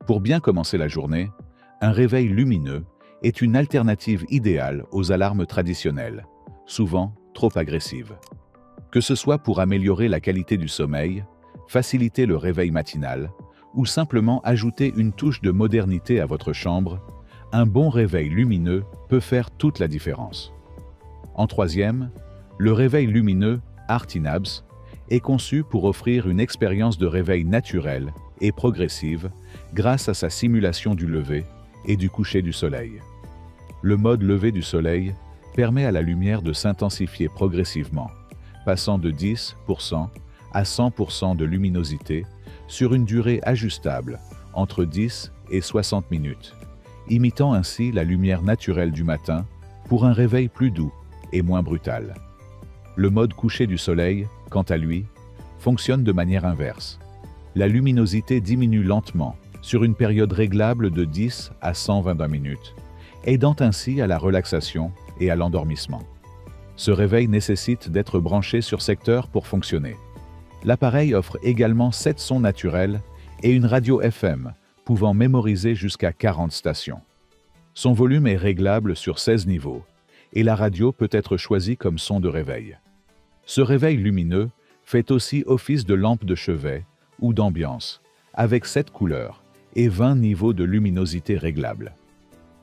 Pour bien commencer la journée, un réveil lumineux est une alternative idéale aux alarmes traditionnelles, souvent trop agressives. Que ce soit pour améliorer la qualité du sommeil, faciliter le réveil matinal, ou simplement ajouter une touche de modernité à votre chambre, un bon réveil lumineux peut faire toute la différence. En troisième, le réveil lumineux Artinabs est conçu pour offrir une expérience de réveil naturelle et progressive grâce à sa simulation du lever et du coucher du soleil. Le mode lever du soleil permet à la lumière de s'intensifier progressivement, passant de 10% à 100% de luminosité sur une durée ajustable entre 10 et 60 minutes, imitant ainsi la lumière naturelle du matin pour un réveil plus doux et moins brutal. Le mode coucher du soleil, quant à lui, fonctionne de manière inverse. La luminosité diminue lentement sur une période réglable de 10 à 121 minutes, aidant ainsi à la relaxation et à l'endormissement. Ce réveil nécessite d'être branché sur secteur pour fonctionner. L'appareil offre également 7 sons naturels et une radio FM pouvant mémoriser jusqu'à 40 stations. Son volume est réglable sur 16 niveaux et la radio peut être choisie comme son de réveil. Ce réveil lumineux fait aussi office de lampe de chevet ou d'ambiance avec 7 couleurs et 20 niveaux de luminosité réglables.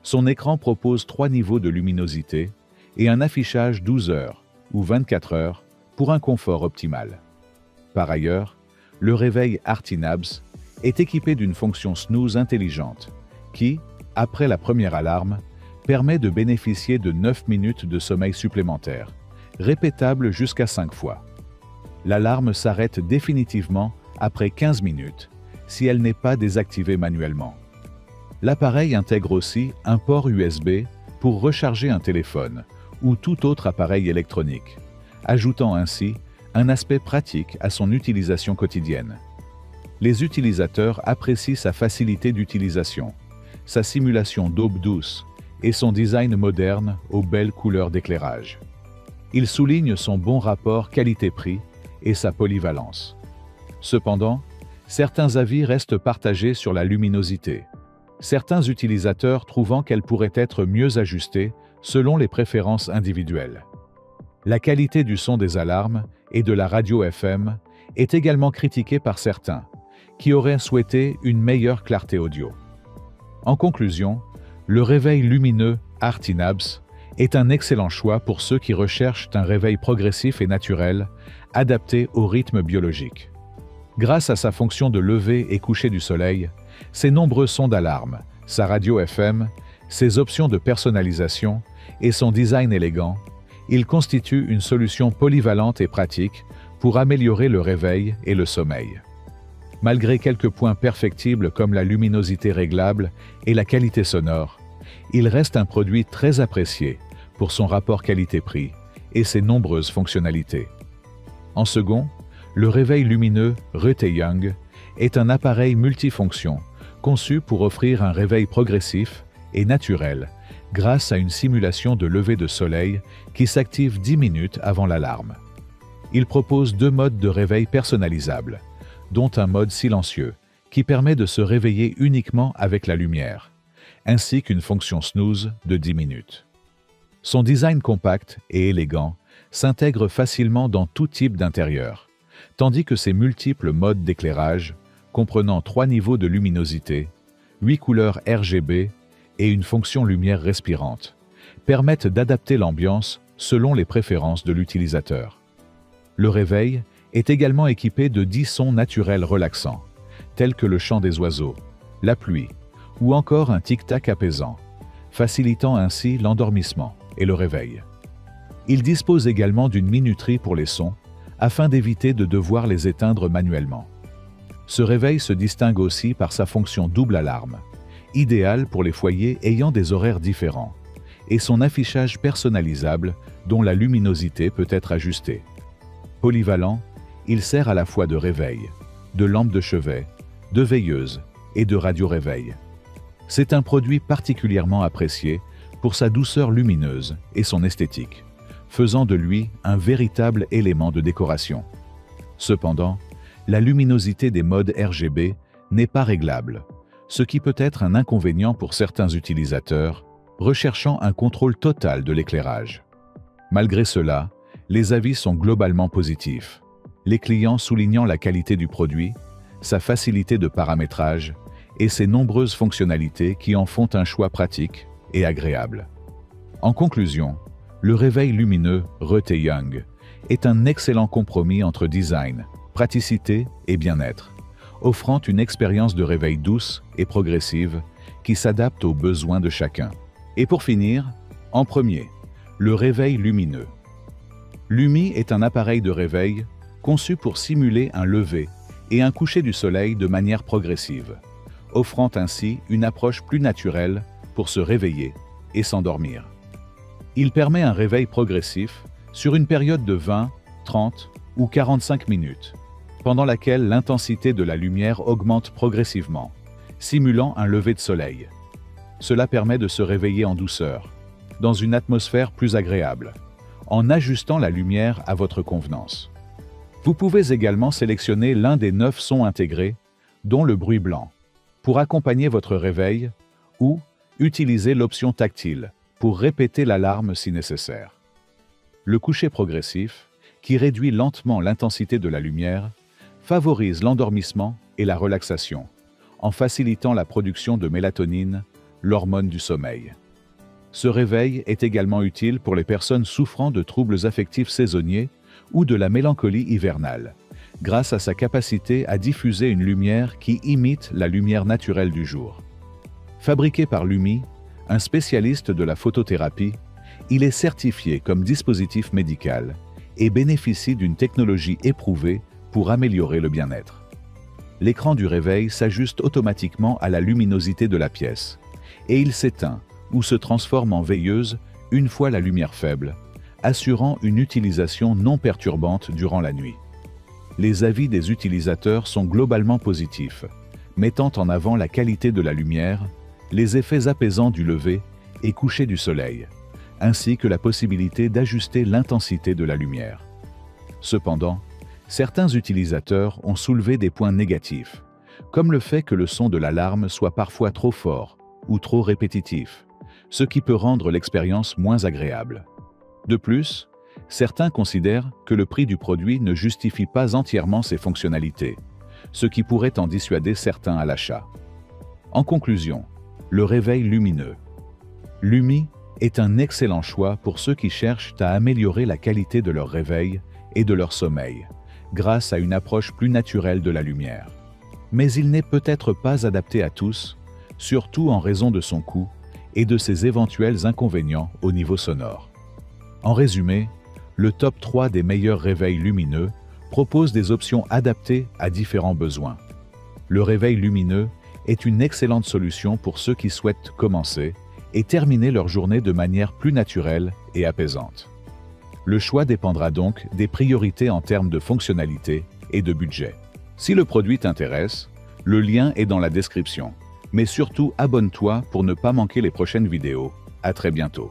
Son écran propose 3 niveaux de luminosité et un affichage 12 heures ou 24 heures pour un confort optimal. Par ailleurs, le réveil Artinabs est équipé d'une fonction snooze intelligente qui, après la première alarme, permet de bénéficier de 9 minutes de sommeil supplémentaire, répétable jusqu'à 5 fois. L'alarme s'arrête définitivement après 15 minutes si elle n'est pas désactivée manuellement. L'appareil intègre aussi un port USB pour recharger un téléphone ou tout autre appareil électronique, ajoutant ainsi un aspect pratique à son utilisation quotidienne. Les utilisateurs apprécient sa facilité d'utilisation, sa simulation d'aube douce et son design moderne aux belles couleurs d'éclairage. Ils soulignent son bon rapport qualité-prix et sa polyvalence. Cependant, certains avis restent partagés sur la luminosité, certains utilisateurs trouvant qu'elle pourrait être mieux ajustée selon les préférences individuelles. La qualité du son des alarmes et de la radio FM est également critiquée par certains, qui auraient souhaité une meilleure clarté audio. En conclusion, le réveil lumineux Artinabs est un excellent choix pour ceux qui recherchent un réveil progressif et naturel, adapté au rythme biologique. Grâce à sa fonction de lever et coucher du soleil, ses nombreux sons d'alarme, sa radio FM, ses options de personnalisation et son design élégant, il constitue une solution polyvalente et pratique pour améliorer le réveil et le sommeil. Malgré quelques points perfectibles comme la luminosité réglable et la qualité sonore, il reste un produit très apprécié pour son rapport qualité-prix et ses nombreuses fonctionnalités. En second, le réveil lumineux Röte-Young est un appareil multifonction conçu pour offrir un réveil progressif et naturel grâce à une simulation de lever de soleil qui s'active 10 minutes avant l'alarme. Il propose 2 modes de réveil personnalisables, dont un mode silencieux qui permet de se réveiller uniquement avec la lumière, ainsi qu'une fonction snooze de 10 minutes. Son design compact et élégant s'intègre facilement dans tout type d'intérieur, tandis que ses multiples modes d'éclairage, comprenant 3 niveaux de luminosité, 8 couleurs RGB et une fonction lumière respirante, permettent d'adapter l'ambiance selon les préférences de l'utilisateur. Le réveil est également équipé de 10 sons naturels relaxants, tels que le chant des oiseaux, la pluie ou encore un tic-tac apaisant, facilitant ainsi l'endormissement et le réveil. Il dispose également d'une minuterie pour les sons, afin d'éviter de devoir les éteindre manuellement. Ce réveil se distingue aussi par sa fonction double alarme, idéale pour les foyers ayant des horaires différents, et son affichage personnalisable dont la luminosité peut être ajustée. Polyvalent, il sert à la fois de réveil, de lampe de chevet, de veilleuse et de radio-réveil. C'est un produit particulièrement apprécié pour sa douceur lumineuse et son esthétique, faisant de lui un véritable élément de décoration. Cependant, la luminosité des modes RGB n'est pas réglable, ce qui peut être un inconvénient pour certains utilisateurs, recherchant un contrôle total de l'éclairage. Malgré cela, les avis sont globalement positifs, les clients soulignant la qualité du produit, sa facilité de paramétrage et ses nombreuses fonctionnalités qui en font un choix pratique et agréable. En conclusion, le réveil lumineux Reutte & Young est un excellent compromis entre design, praticité et bien-être, offrant une expérience de réveil douce et progressive qui s'adapte aux besoins de chacun. Et pour finir, en premier, le réveil lumineux. Lumi est un appareil de réveil conçu pour simuler un lever et un coucher du soleil de manière progressive, offrant ainsi une approche plus naturelle pour se réveiller et s'endormir. Il permet un réveil progressif sur une période de 20, 30 ou 45 minutes, pendant laquelle l'intensité de la lumière augmente progressivement, simulant un lever de soleil. Cela permet de se réveiller en douceur, dans une atmosphère plus agréable, en ajustant la lumière à votre convenance. Vous pouvez également sélectionner l'un des 9 sons intégrés, dont le bruit blanc, pour accompagner votre réveil, ou utiliser l'option tactile pour répéter l'alarme si nécessaire. Le coucher progressif, qui réduit lentement l'intensité de la lumière, favorise l'endormissement et la relaxation, en facilitant la production de mélatonine, l'hormone du sommeil. Ce réveil est également utile pour les personnes souffrant de troubles affectifs saisonniers ou de la mélancolie hivernale, grâce à sa capacité à diffuser une lumière qui imite la lumière naturelle du jour. Fabriqué par Lumi, un spécialiste de la photothérapie, il est certifié comme dispositif médical et bénéficie d'une technologie éprouvée pour améliorer le bien-être. L'écran du réveil s'ajuste automatiquement à la luminosité de la pièce et il s'éteint ou se transforme en veilleuse une fois la lumière faible, assurant une utilisation non perturbante durant la nuit. Les avis des utilisateurs sont globalement positifs, mettant en avant la qualité de la lumière, les effets apaisants du lever et coucher du soleil, ainsi que la possibilité d'ajuster l'intensité de la lumière. Cependant, certains utilisateurs ont soulevé des points négatifs, comme le fait que le son de l'alarme soit parfois trop fort ou trop répétitif, ce qui peut rendre l'expérience moins agréable. De plus, certains considèrent que le prix du produit ne justifie pas entièrement ses fonctionnalités, ce qui pourrait en dissuader certains à l'achat. En conclusion, le réveil lumineux. Lumi est un excellent choix pour ceux qui cherchent à améliorer la qualité de leur réveil et de leur sommeil, grâce à une approche plus naturelle de la lumière. Mais il n'est peut-être pas adapté à tous, surtout en raison de son coût et de ses éventuels inconvénients au niveau sonore. En résumé, le top 3 des meilleurs réveils lumineux propose des options adaptées à différents besoins. Le réveil lumineux est une excellente solution pour ceux qui souhaitent commencer et terminer leur journée de manière plus naturelle et apaisante. Le choix dépendra donc des priorités en termes de fonctionnalité et de budget. Si le produit t'intéresse, le lien est dans la description. Mais surtout, abonne-toi pour ne pas manquer les prochaines vidéos. À très bientôt.